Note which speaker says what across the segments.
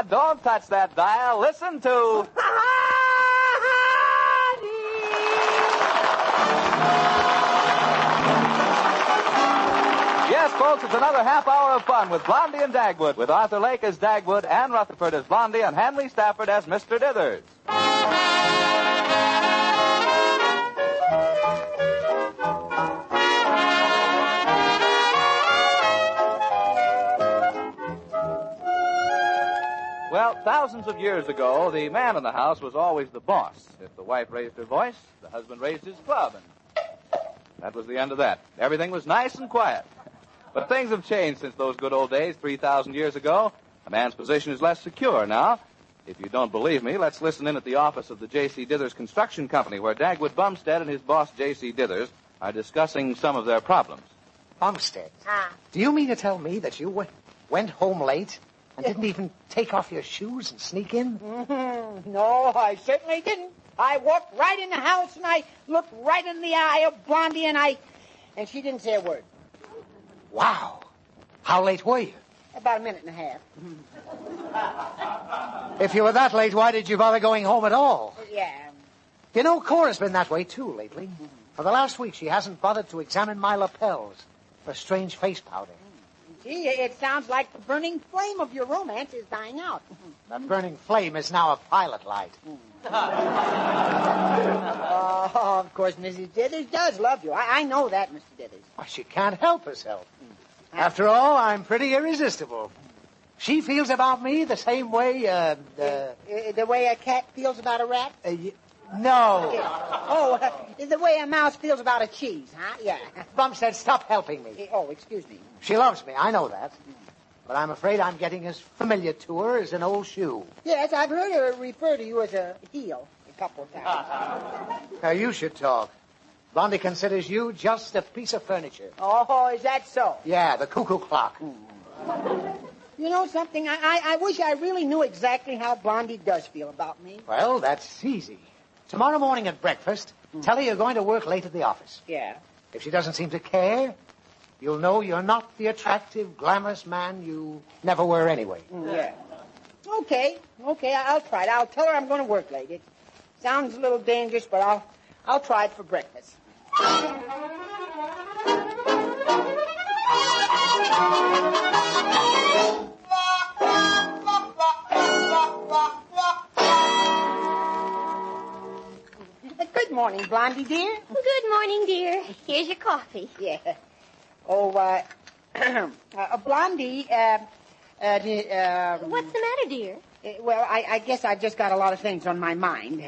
Speaker 1: Don't touch that dial. Listen to... Yes, folks, it's another half hour of fun with Blondie and Dagwood, with Arthur Lake as Dagwood, Ann Rutherford as Blondie, and Hanley Stafford as Mr. Dithers. Well, thousands of years ago, the man in the house was always the boss. If the wife raised her voice, the husband raised his club, and that was the end of that. Everything was nice and quiet. But things have changed since those good old days 3,000 years ago. A man's position is less secure now. If you don't believe me, let's listen in at the office of the J.C. Dithers Construction Company, where Dagwood Bumstead and his boss, J.C. Dithers, are discussing some of their problems.
Speaker 2: Bumstead, do you mean to tell me that you went home late and didn't even take off your shoes and sneak in?
Speaker 3: Mm-hmm. No, I certainly didn't. I walked right in the house and I looked right in the eye of Blondie and she didn't say a word.
Speaker 2: Wow. How late were you?
Speaker 3: About a minute and a half.
Speaker 2: If you were that late, why did you bother going home at all?
Speaker 3: Yeah.
Speaker 2: You know, Cora's been that way, too, lately. Mm-hmm. For the last week, she hasn't bothered to examine my lapels for strange face powder.
Speaker 3: Gee, it sounds like the burning flame of your romance is dying out.
Speaker 2: That burning flame is now a pilot light.
Speaker 3: Oh, of course, Mrs. Dithers does love you. I know that, Mr. Dithers.
Speaker 2: Well, she can't help herself. After all, I'm pretty irresistible. She feels about me the same way,
Speaker 3: the way a cat feels about a rat?
Speaker 2: No.
Speaker 3: Oh, the way a mouse feels about a cheese, huh? Yeah.
Speaker 2: Bumstead, stop helping me.
Speaker 3: Oh, excuse me.
Speaker 2: She loves me, I know that. But I'm afraid I'm getting as familiar to her as an old shoe.
Speaker 3: Yes, I've heard her refer to you as a heel a couple of times.
Speaker 2: Now, you should talk. Blondie considers you just a piece of furniture.
Speaker 3: Oh, is that so?
Speaker 2: Yeah, the cuckoo clock.
Speaker 3: You know something? I wish I really knew exactly how Blondie does feel about me.
Speaker 2: Well, that's easy. Tomorrow morning at breakfast, tell her you're going to work late at the office.
Speaker 3: Yeah.
Speaker 2: If she doesn't seem to care, you'll know you're not the attractive, glamorous man you never were anyway.
Speaker 3: Yeah. Okay, I'll try it. I'll tell her I'm going to work late. It sounds a little dangerous, but I'll try it for breakfast. Good morning, Blondie, dear.
Speaker 4: Good morning, dear. Here's your coffee.
Speaker 3: Yeah. Oh, Blondie,
Speaker 4: What's the matter, dear?
Speaker 3: Well, I guess I've just got a lot of things on my mind.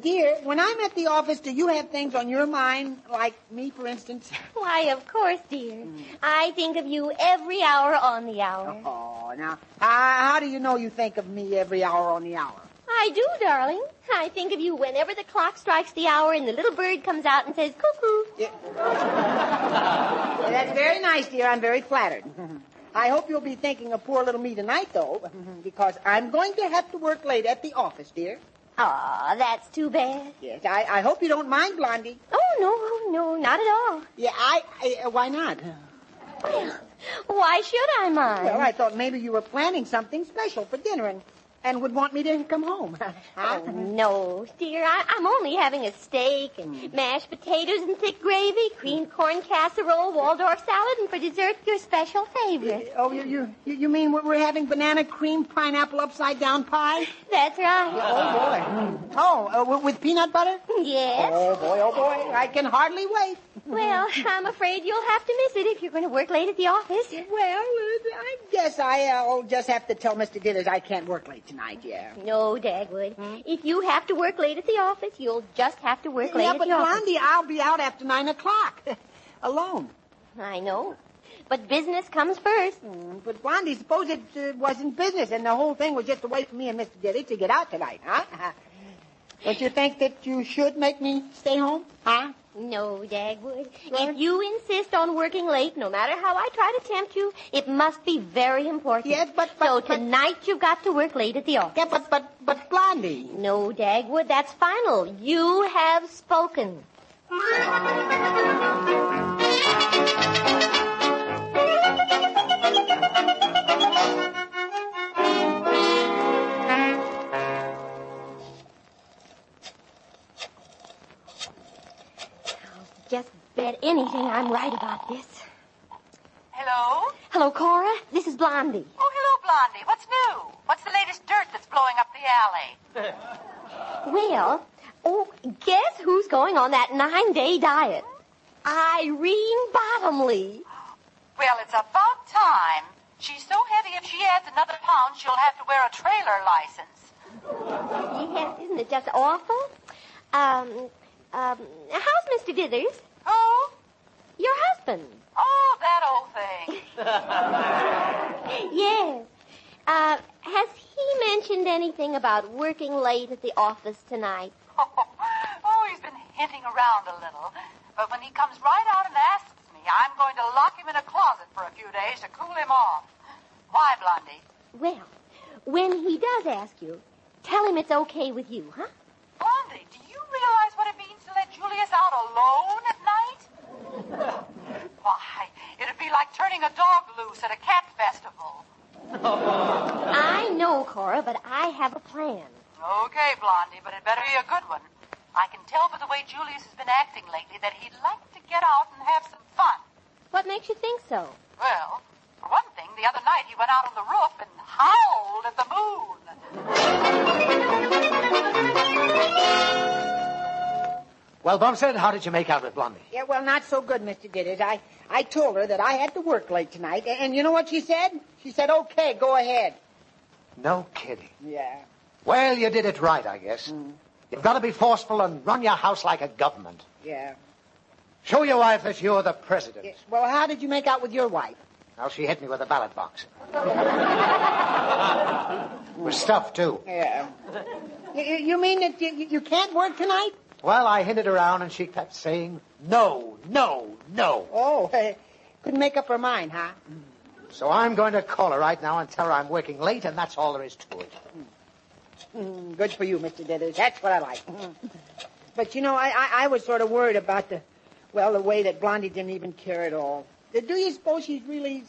Speaker 3: Dear, when I'm at the office, do you have things on your mind, like me, for instance?
Speaker 4: Why, of course, dear. I think of you every hour on the hour.
Speaker 3: Oh, now, how do you know you think of me every hour on the hour?
Speaker 4: I do, darling. I think of you whenever the clock strikes the hour and the little bird comes out and says, cuckoo.
Speaker 3: Yeah. That's very nice, dear. I'm very flattered. I hope you'll be thinking of poor little me tonight, though, because I'm going to have to work late at the office, dear.
Speaker 4: Aw, that's too bad.
Speaker 3: Yes, I hope you don't mind, Blondie.
Speaker 4: Oh, no, not at all.
Speaker 3: Yeah, why not?
Speaker 4: Well, why should I mind?
Speaker 3: Well, I thought maybe you were planning something special for dinner and would want me to come home.
Speaker 4: Oh, no, dear. I'm only having a steak and mashed potatoes and thick gravy, creamed corn casserole, Waldorf salad, and for dessert, your special favorite.
Speaker 3: Oh, you mean we're having banana cream pineapple upside down pie?
Speaker 4: That's right.
Speaker 3: Oh, boy. Oh, with peanut butter?
Speaker 4: Yes.
Speaker 3: Oh, boy. I can hardly wait.
Speaker 4: Well, I'm afraid you'll have to miss it if you're going to work late at the office.
Speaker 3: Well, I guess I'll just have to tell Mr. Dithers I can't work late tonight, yeah.
Speaker 4: No, Dagwood. If you have to work late at the office, you'll just have to work late at the office.
Speaker 3: Yeah, but Blondie, I'll be out after 9 o'clock. Alone.
Speaker 4: I know. But business comes first.
Speaker 3: But Blondie, suppose it wasn't business and the whole thing was just a way for me and Mr. Dithers to get out tonight, huh? Don't you think that you should make me stay home, huh?
Speaker 4: No, Dagwood. Sure? If you insist on working late, no matter how I try to tempt you, it must be very important.
Speaker 3: Yes, but
Speaker 4: tonight you've got to work late at the office.
Speaker 3: Yeah, but Blondie.
Speaker 4: No, Dagwood, that's final. You have spoken. bet anything I'm right about this.
Speaker 5: Hello?
Speaker 4: Hello, Cora. This is Blondie.
Speaker 5: Oh, hello, Blondie. What's new? What's the latest dirt that's blowing up the alley?
Speaker 4: Well, guess who's going on that 9-day diet? Irene Bottomley.
Speaker 5: Well, it's about time. She's so heavy, if she adds another pound, she'll have to wear a trailer license.
Speaker 4: Yes, isn't it just awful? How's Mr. Dithers?
Speaker 5: Who?
Speaker 4: Your husband.
Speaker 5: Oh, that old thing.
Speaker 4: Yes. Has he mentioned anything about working late at the office tonight?
Speaker 5: Oh, he's been hinting around a little. But when he comes right out and asks me, I'm going to lock him in a closet for a few days to cool him off. Why, Blondie?
Speaker 4: Well, when he does ask you, tell him it's okay with you, huh?
Speaker 5: Blondie, do you realize what it means to let Julius out alone at night? Why, it'd be like turning a dog loose at a cat festival.
Speaker 4: I know, Cora, but I have a plan.
Speaker 5: Okay, Blondie, but it better be a good one. I can tell by the way Julius has been acting lately that he'd like to get out and have some fun.
Speaker 4: What makes you think so?
Speaker 5: Well, for one thing, the other night he went out on the roof and howled at the moon.
Speaker 2: Well, Bumstead, how did you make out with Blondie?
Speaker 3: Yeah, well, not so good, Mr. Dithers. I told her that I had to work late tonight, and you know what she said? She said, okay, go ahead.
Speaker 2: No kidding.
Speaker 3: Yeah.
Speaker 2: Well, you did it right, I guess. You've got to be forceful and run your house like a government.
Speaker 3: Yeah.
Speaker 2: Show your wife that you're the president.
Speaker 3: Yes. Well, how did you make out with your wife?
Speaker 2: Now, she hit me with a ballot box. With stuff, too.
Speaker 3: Yeah. You mean that you can't work tonight?
Speaker 2: Well, I hinted around, and she kept saying, no, no, no.
Speaker 3: Oh, couldn't make up her mind, huh?
Speaker 2: So I'm going to call her right now and tell her I'm working late, and that's all there is to it.
Speaker 3: Good for you, Mr. Dithers. That's what I like. But, you know, I was sort of worried about the way that Blondie didn't even care at all. Do you suppose she's really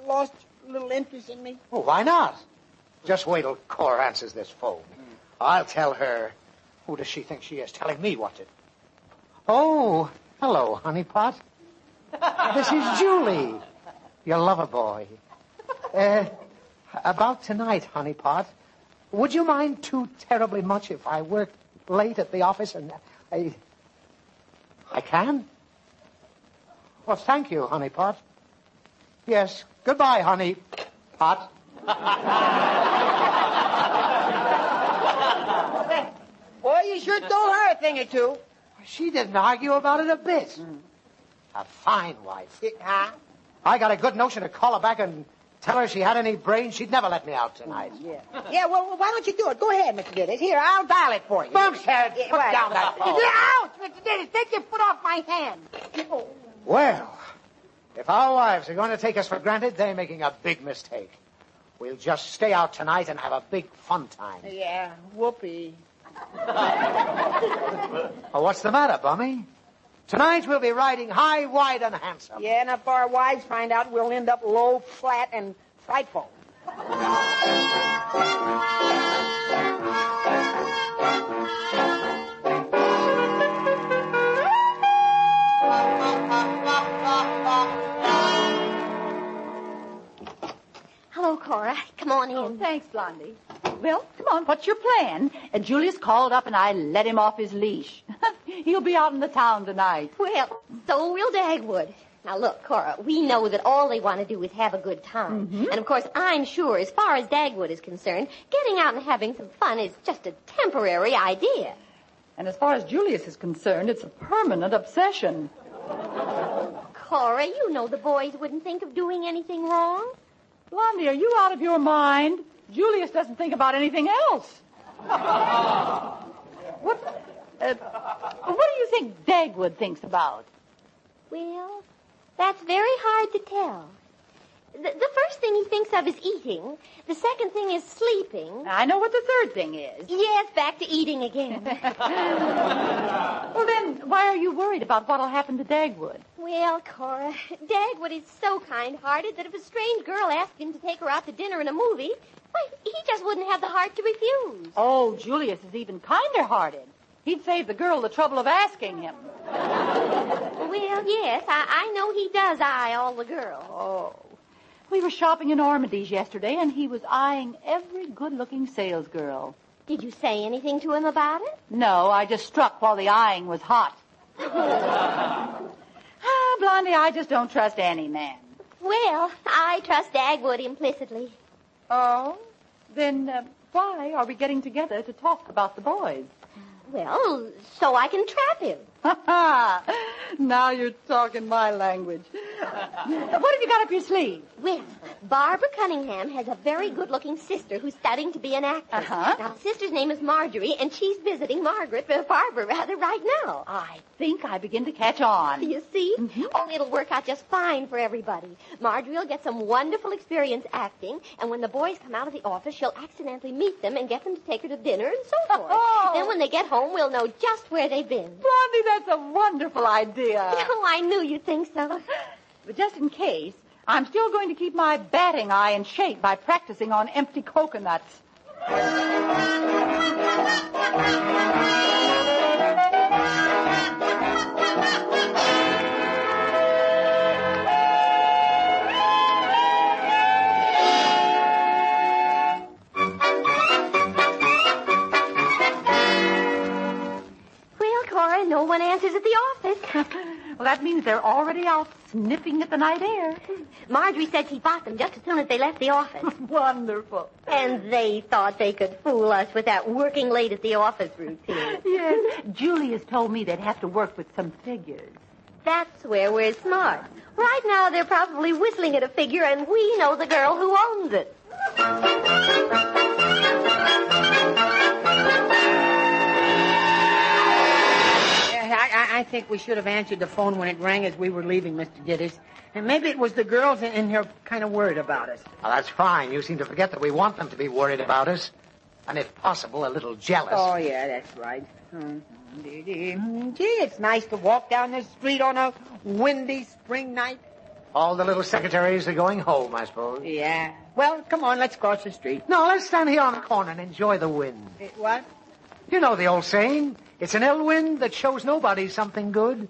Speaker 3: lost a little interest in me?
Speaker 2: Oh, why not? Just wait till Cora answers this phone. I'll tell her. Who does she think she is, telling me what to... Oh, hello, honeypot. This is Julie, your lover boy. About tonight, honeypot. Would you mind too terribly much if I worked late at the office and I can? Well, thank you, honeypot. Yes, goodbye, honeypot.
Speaker 3: Boy, you sure told her a thing or two.
Speaker 2: She didn't argue about it a bit. A fine wife.
Speaker 3: Huh?
Speaker 2: I got a good notion to call her back and tell her she had any brains, she'd never let me out tonight.
Speaker 3: Yeah, well, why don't you do it? Go ahead, Mr. Dithers. Here, I'll dial it for you.
Speaker 2: Bumstead, put down that phone.
Speaker 3: Ouch, Mr. Dithers, take your foot off my hand. Oh.
Speaker 2: Well, if our wives are going to take us for granted, they're making a big mistake. We'll just stay out tonight and have a big fun time.
Speaker 3: Yeah, whoopee.
Speaker 2: Oh, what's the matter, Bummy? Tonight we'll be riding high, wide, and handsome.
Speaker 3: Yeah, and if our wives find out, we'll end up low, flat, and frightful.
Speaker 4: Hello, Cora. Come on in.
Speaker 5: Oh, thanks, Blondie. Well, come on, what's your plan? And Julius called up and I let him off his leash. He'll be out in the town tonight.
Speaker 4: Well, so will Dagwood. Now, look, Cora, we know that all they want to do is have a good time. Mm-hmm. And, of course, I'm sure, as far as Dagwood is concerned, getting out and having some fun is just a temporary idea.
Speaker 5: And as far as Julius is concerned, it's a permanent obsession.
Speaker 4: Cora, you know the boys wouldn't think of doing anything wrong.
Speaker 5: Blondie, are you out of your mind? Julius doesn't think about anything else. What do you think Dagwood thinks about?
Speaker 4: Well, that's very hard to tell. The first thing he thinks of is eating. The second thing is sleeping.
Speaker 5: I know what the third thing is.
Speaker 4: Yes, back to eating again.
Speaker 5: Well, then, why are you worried about what'll happen to Dagwood?
Speaker 4: Well, Cora, Dagwood is so kind-hearted that if a strange girl asked him to take her out to dinner and a movie, why, he just wouldn't have the heart to refuse.
Speaker 5: Oh, Julius is even kinder-hearted. He'd save the girl the trouble of asking him.
Speaker 4: Well, yes, I know he does eye all the girls.
Speaker 5: Oh. We were shopping in Ormondy's yesterday, and he was eyeing every good-looking salesgirl.
Speaker 4: Did you say anything to him about it?
Speaker 5: No, I just struck while the eyeing was hot. Blondie, I just don't trust any man.
Speaker 4: Well, I trust Dagwood implicitly.
Speaker 5: Oh? Then why are we getting together to talk about the boys?
Speaker 4: Well, so I can trap him.
Speaker 5: Now you're talking my language. What have you got up your sleeve?
Speaker 4: Well, Barbara Cunningham has a very good-looking sister who's studying to be an actress.
Speaker 5: Uh-huh.
Speaker 4: Now, sister's name is Marjorie, and she's visiting Barbara rather right now.
Speaker 5: I think I begin to catch on.
Speaker 4: You see? Mm-hmm. Oh, it'll work out just fine for everybody. Marjorie will get some wonderful experience acting, and when the boys come out of the office, she'll accidentally meet them and get them to take her to dinner and so forth.
Speaker 5: Oh.
Speaker 4: Then when they get home, we'll know just where they've been.
Speaker 5: Blondie, that's a wonderful idea.
Speaker 4: Oh, I knew you'd think so.
Speaker 5: But just in case, I'm still going to keep my batting eye in shape by practicing on empty coconuts.
Speaker 4: Well, Cora, no one answers at the office.
Speaker 5: Well, that means they're already out sniffing at the night air.
Speaker 4: Marjorie said she bought them just as soon as they left the office.
Speaker 5: Wonderful.
Speaker 4: And they thought they could fool us with that working late at the office routine.
Speaker 5: Yes. Julius told me they'd have to work with some figures.
Speaker 4: That's where we're smart. Right now, they're probably whistling at a figure, and we know the girl who owns it.
Speaker 3: I think we should have answered the phone when it rang as we were leaving, Mr. Dithers. And maybe it was the girls, and they're kind of worried about us.
Speaker 2: Well, that's fine. You seem to forget that we want them to be worried about us. And if possible, a little jealous.
Speaker 3: Oh, yeah, that's right. Gee, it's nice to walk down the street on a windy spring night.
Speaker 2: All the little secretaries are going home, I suppose.
Speaker 3: Yeah. Well, come on, let's cross the street.
Speaker 2: No, let's stand here on the corner and enjoy the wind.
Speaker 3: What?
Speaker 2: You know the old saying, it's an ill wind that shows nobody something good.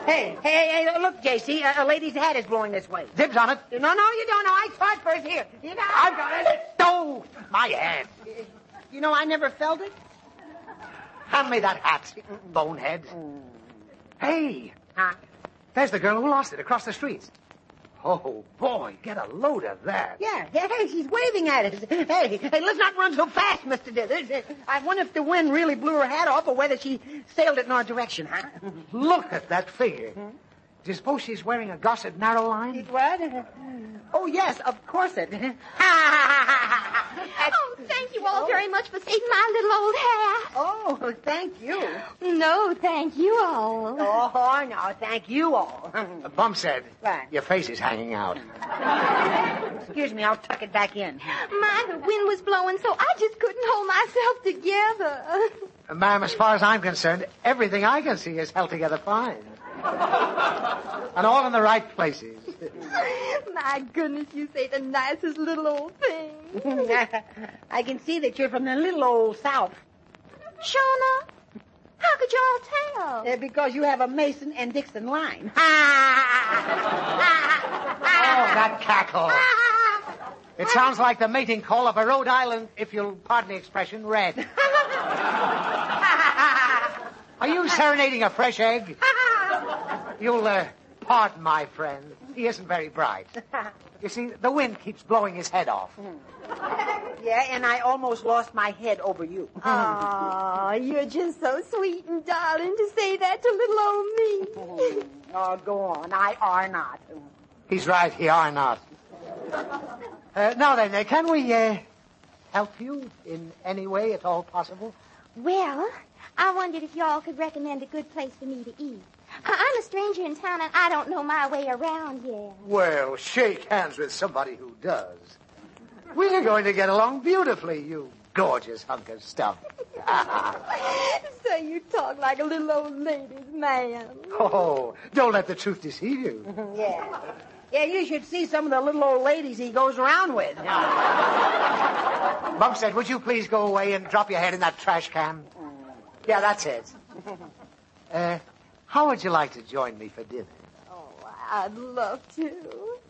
Speaker 3: Hey, look, J.C., a lady's hat is blowing this way.
Speaker 2: Dibs on it.
Speaker 3: No, you don't know. I saw it first here. You know,
Speaker 2: I've got it. No, my hand.
Speaker 3: You know, I never felt it.
Speaker 2: Hand me that hat, bonehead. Hey,
Speaker 3: Huh?
Speaker 2: there's the girl who lost it across the street. Oh, boy, get a load of that.
Speaker 3: Yeah, hey, she's waving at us. Hey, let's not run so fast, Mr. Dithers. I wonder if the wind really blew her hat off or whether she sailed it in our direction, huh?
Speaker 2: Look at that figure. Do you suppose she's wearing a gossamer narrow line?
Speaker 3: What? Oh, yes, of course it.
Speaker 4: Oh, thank you all very much for saving my little old hat.
Speaker 3: Oh, thank you.
Speaker 4: No, thank you all.
Speaker 3: Oh, no, thank you all.
Speaker 2: Bum said,
Speaker 3: What?
Speaker 2: your face is hanging out.
Speaker 3: Excuse me, I'll tuck it back in.
Speaker 4: The wind was blowing, so I just couldn't hold myself together.
Speaker 2: Ma'am, as far as I'm concerned, everything I can see is held together fine. And all in the right places.
Speaker 4: My goodness, you say the nicest little old thing.
Speaker 3: I can see that you're from the little old South.
Speaker 4: Shona, how could you all tell?
Speaker 3: Because you have a Mason and Dixon line.
Speaker 2: Oh, that cackle. It sounds like the mating call of a Rhode Island, if you'll pardon the expression, red. Are you serenading a fresh egg? You'll pardon my friend. He isn't very bright. You see, the wind keeps blowing his head off.
Speaker 3: Yeah, and I almost lost my head over you.
Speaker 4: Aw, you're just so sweet and darling to say that to little old me.
Speaker 3: Oh, go on. I are not.
Speaker 2: He's right, he are not. Now then, can we help you in any way at all possible?
Speaker 4: Well, I wondered if y'all could recommend a good place for me to eat. I'm a stranger in town, and I don't know my way around yet.
Speaker 2: Well, shake hands with somebody who does. We're going to get along beautifully, you gorgeous hunk of stuff.
Speaker 4: So you talk like a little old lady's man.
Speaker 2: Oh, don't let the truth deceive you.
Speaker 3: Yeah. Yeah, you should see some of the little old ladies he goes around with.
Speaker 2: Bumstead, would you please go away and drop your head in that trash can? Yeah, that's it. How would you like to join me for dinner?
Speaker 4: Oh, I'd love to.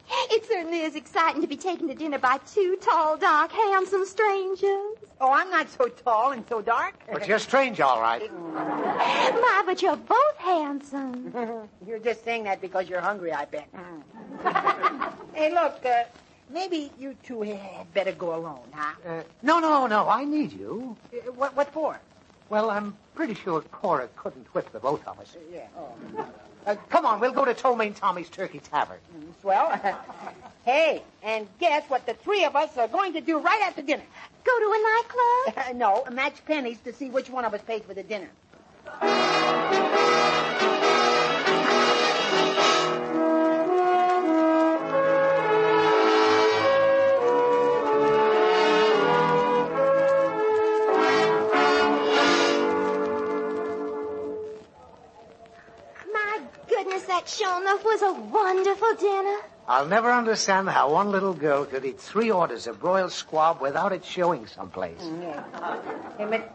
Speaker 4: It certainly is exciting to be taken to dinner by two tall, dark, handsome strangers.
Speaker 3: Oh, I'm not so tall and so dark.
Speaker 2: But you're strange, all right.
Speaker 4: My, but you're both handsome.
Speaker 3: You're just saying that because you're hungry, I bet. Hey, look, maybe you two had better go alone, huh?
Speaker 2: No. I need you.
Speaker 3: What for?
Speaker 2: Well, I'm pretty sure Cora couldn't whip the both of us.
Speaker 3: Yeah. Oh.
Speaker 2: Come on, we'll go to Tomaine Tommy's Turkey Tavern.
Speaker 3: Swell. Hey, and guess what the three of us are going to do right after dinner?
Speaker 4: Go to a nightclub?
Speaker 3: No, match pennies to see which one of us pays for the dinner.
Speaker 4: That sure enough was a wonderful dinner.
Speaker 2: I'll never understand how one little girl could eat 3 orders of broiled squab without it showing someplace.
Speaker 3: Yeah.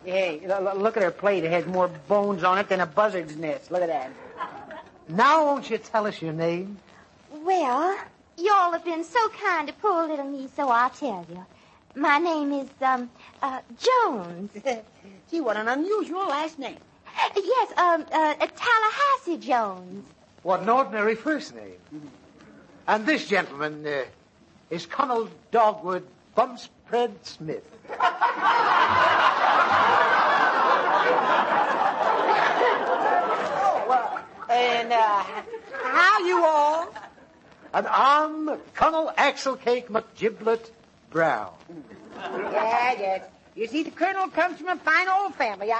Speaker 3: Hey, look at her plate. It has more bones on it than a buzzard's nest. Look at that.
Speaker 2: Now won't you tell us your name?
Speaker 4: Well, y'all have been so kind to poor little me, so I'll tell you. My name is, Jones.
Speaker 3: Gee, what an unusual last name.
Speaker 4: Yes, Tallahassee Jones.
Speaker 2: What an ordinary first name. Mm-hmm. And this gentleman is Colonel Dogwood Bumspread Smith.
Speaker 3: And how you all?
Speaker 2: And I'm Colonel Axlecake McGiblet Brown.
Speaker 3: Yes. You see, the Colonel comes from a fine old family.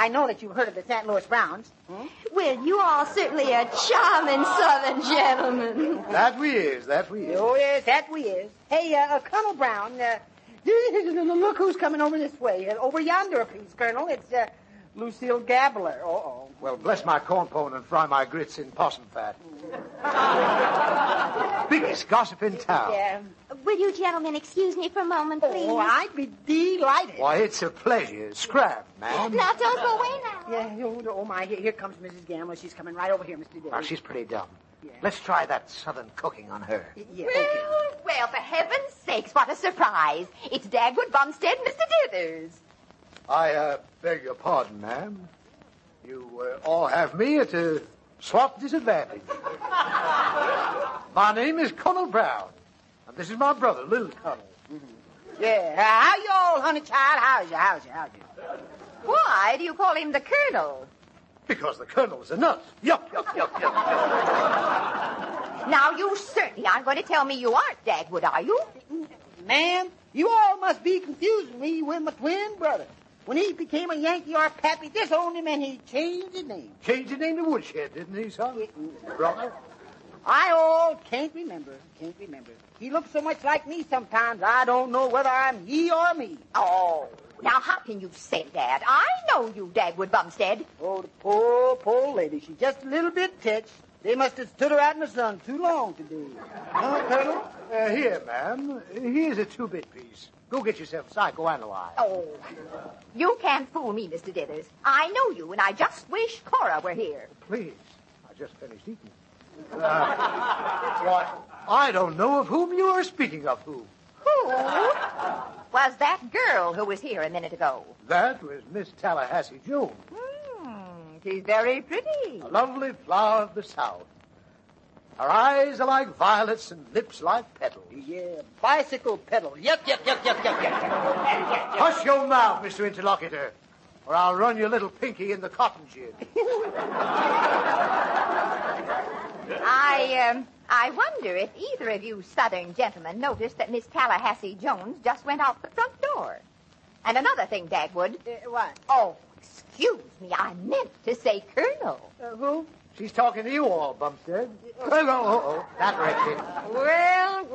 Speaker 3: I know that you've heard of the St. Louis Browns.
Speaker 4: Hmm? Well, you are certainly a charming Southern gentleman.
Speaker 2: That we is.
Speaker 3: Oh, yes, that we is. Hey, Colonel Brown, look who's coming over this way. Over yonder, please, Colonel. It's Lucille Gabler. Uh-oh.
Speaker 2: Well, bless my corn pone and fry my grits in possum fat. Biggest gossip in town.
Speaker 3: Yeah.
Speaker 4: Will you gentlemen excuse me for a moment, please?
Speaker 3: Oh, I'd be delighted.
Speaker 2: Why, it's a pleasure. Scrap, ma'am.
Speaker 4: Now, don't go away now.
Speaker 3: Yeah, oh, my. Here comes Mrs. Gamble. She's coming right over here, Mr. Dillon.
Speaker 2: Oh, she's pretty dumb. Yeah. Let's try that southern cooking on her.
Speaker 3: Yeah,
Speaker 6: well, for heaven's sakes, what a surprise. It's Dagwood Bumstead and Mr. Dithers.
Speaker 2: I beg your pardon, ma'am. You all have me at a swap disadvantage. My name is Colonel Brown, and this is my brother, Little Colonel.
Speaker 3: Mm-hmm. Yeah, how you all, honey child? How's you?
Speaker 6: Why do you call him the Colonel?
Speaker 2: Because the Colonel's a nut. Yuck.
Speaker 6: Now, you certainly aren't going to tell me you aren't Dagwood, are you?
Speaker 3: Ma'am, you all must be confusing me with my twin brother. When he became a Yankee or a Pappy, this only meant he changed his name.
Speaker 2: Changed his name to Woodshed, didn't he, son? Brother?
Speaker 3: I can't remember. He looks so much like me sometimes, I don't know whether I'm he or me.
Speaker 6: Oh, now how can you say that? I know you, Dagwood Bumstead.
Speaker 3: Oh, the poor lady. She's just a little bit touched. They must have stood her out in the sun too long today. Huh, Colonel?
Speaker 2: Here, ma'am. Here's a 2-bit piece. Go get yourself a psychoanalyze.
Speaker 6: Oh, you can't fool me, Mr. Dithers. I know you, and I just wish Cora were here.
Speaker 2: Please. I just finished eating. Why, I don't know of whom you are speaking of. Who?
Speaker 6: Was that girl who was here a minute ago?
Speaker 2: That was Miss Tallahassee Jones.
Speaker 6: She's very pretty.
Speaker 2: A lovely flower of the South. Her eyes are like violets and lips like petals.
Speaker 3: Yeah, bicycle pedals. Yuck.
Speaker 2: Hush your mouth, Mr. Interlocutor, or I'll run your little pinky in the cotton gin.
Speaker 6: I wonder if either of you Southern gentlemen noticed that Miss Tallahassee Jones just went out the front door. And another thing, Dagwood.
Speaker 3: What?
Speaker 6: Oh, excuse me. I meant to say Colonel.
Speaker 3: Who?
Speaker 2: She's talking to you all, Bumstead. Oh, that wrecked it.
Speaker 6: Well.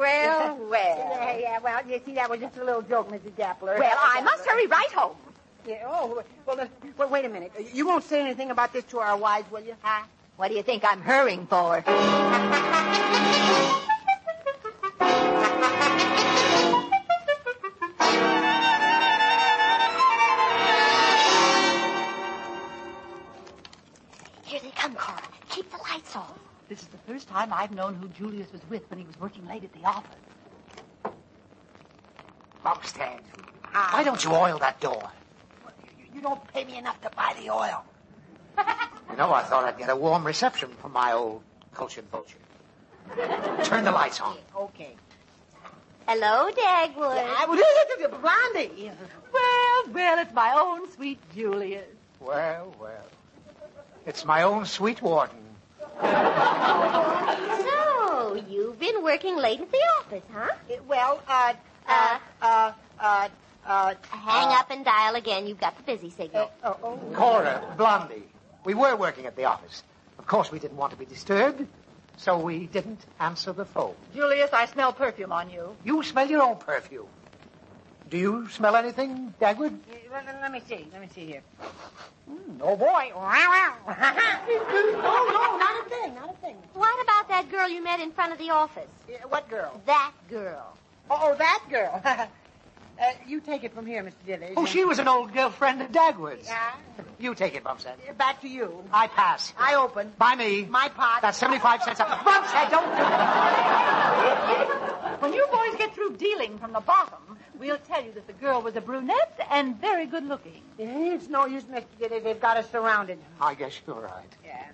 Speaker 3: Yeah, well, you see, that was just a little joke, Mrs. Gapler.
Speaker 6: Well, I must hurry right home.
Speaker 3: Yeah, well, wait a minute. You won't say anything about this to our wives, will you? Huh?
Speaker 6: What do you think I'm hurrying for?
Speaker 5: time I've known who Julius was with when he was working late at the office.
Speaker 2: Bumstead, why don't you oil that door?
Speaker 3: You don't pay me enough to buy the oil.
Speaker 2: You know, I thought I'd get a warm reception from my old cultured vulture. Turn the lights on.
Speaker 3: Okay.
Speaker 4: Hello, Dagwood.
Speaker 3: I was Blondie.
Speaker 5: Well, it's my own sweet Julius.
Speaker 2: Well. It's my own sweet warden.
Speaker 4: So, you've been working late at the office, huh? Hang up and dial again. You've got the busy signal.
Speaker 2: Cora, Blondie, we were working at the office. Of course, we didn't want to be disturbed, so we didn't answer the phone.
Speaker 5: Julius, I smell perfume on you.
Speaker 2: You smell your own perfume. Do you smell anything, Dagwood?
Speaker 3: Let me see here. Oh, boy. No, not a thing.
Speaker 4: What about that girl you met in front of the office?
Speaker 3: What girl?
Speaker 4: That girl.
Speaker 3: Oh, that girl. You take it from here, Mr. Dillard.
Speaker 2: Oh, she was an old girlfriend of Dagwood's.
Speaker 3: Yeah?
Speaker 2: You take it, Bumstead.
Speaker 3: Back to you.
Speaker 2: I pass.
Speaker 3: I open.
Speaker 2: By me.
Speaker 3: My pot.
Speaker 2: That's 75 cents. Bumstead, don't do that.
Speaker 5: When you boys get through dealing from the bottom, we'll tell you that the girl was a brunette and very good looking.
Speaker 3: It's no use, Mr. Dillard. They've got us surrounded.
Speaker 2: I guess you're right.
Speaker 3: Yeah.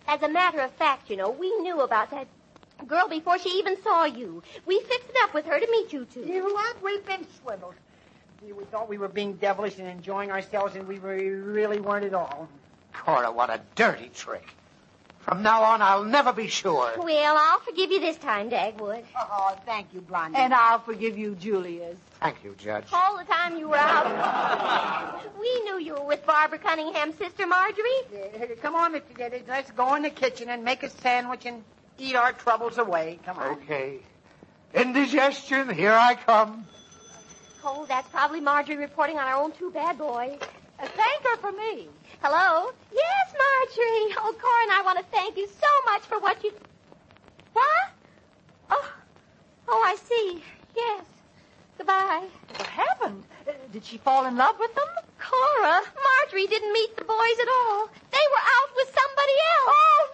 Speaker 4: As a matter of fact, you know, we knew about that girl before she even saw you. We fixed it up with her to meet you two.
Speaker 3: You know what? We've been swindled. We thought we were being devilish and enjoying ourselves, and we really weren't at all.
Speaker 2: Cora, what a dirty trick. From now on, I'll never be sure.
Speaker 4: Well, I'll forgive you this time, Dagwood.
Speaker 3: Oh, thank you, Blondie.
Speaker 5: And I'll forgive you, Julius.
Speaker 2: Thank you, Judge.
Speaker 4: All the time you were out. We knew you were with Barbara Cunningham's sister, Marjorie.
Speaker 3: Come on, Mr. Dillard. Let's go in the kitchen and make a sandwich and eat our troubles away. Come on.
Speaker 2: Okay. Indigestion, here I come.
Speaker 4: Oh, that's probably Marjorie reporting on our own two bad boys.
Speaker 5: Thank her for me.
Speaker 4: Hello? Yes, Marjorie. Oh, Cora and I want to thank you so much for what you... What? Oh, I see. Yes. Goodbye.
Speaker 5: What happened? Did she fall in love with them?
Speaker 4: Cora, Marjorie didn't meet the boys at all. They were out with somebody else.
Speaker 5: Oh,